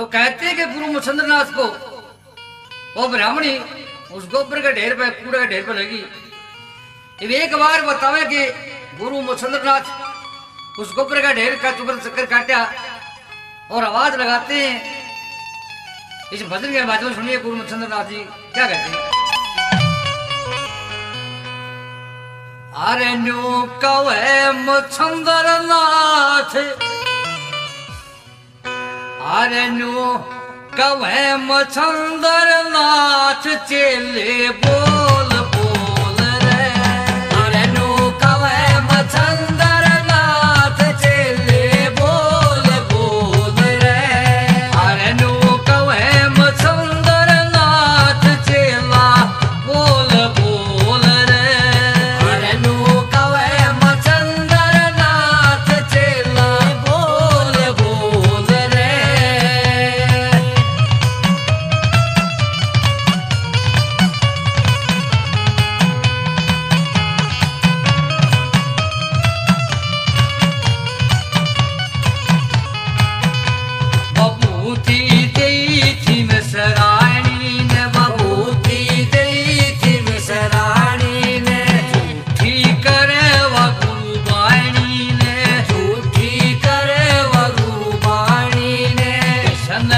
तो कहते हैं कि गुरु मच्छिंद्रनाथ को वो ब्राह्मणी उस गोबर के ढेर पे कूड़े के ढेर पे लगी। अब एक बार बतावे कि गुरु मच्छिंद्रनाथ उस गोबर का ढेर का चक्कर काटा और आवाज लगाते हैं। इस भजन के बाद में सुनिए गुरु मच्छिंद्रनाथ जी क्या कहते हैं। अरे न्यू कवे मच्छिंद्रनाथ, अरे न्यू कवे मच्छिंद्रनाथ चेले बोल बोल रे। अरे न्यू कवे मच्छिंद्रनाथ चेले बोल बोल रे। अरे न्यू कवे मच्छिंद्रनाथ चेला बोल बोल रे। अरे न्यू कवे मच्छिंद्रनाथ चेला बोल बोल रे। बबूती देई थी मिसराणी ने, बबूती देई थी मिसराणी ने, झूठी करे व गुरुबाणी ने, झूठी करे व गुरुबाणी ने। कृष्ण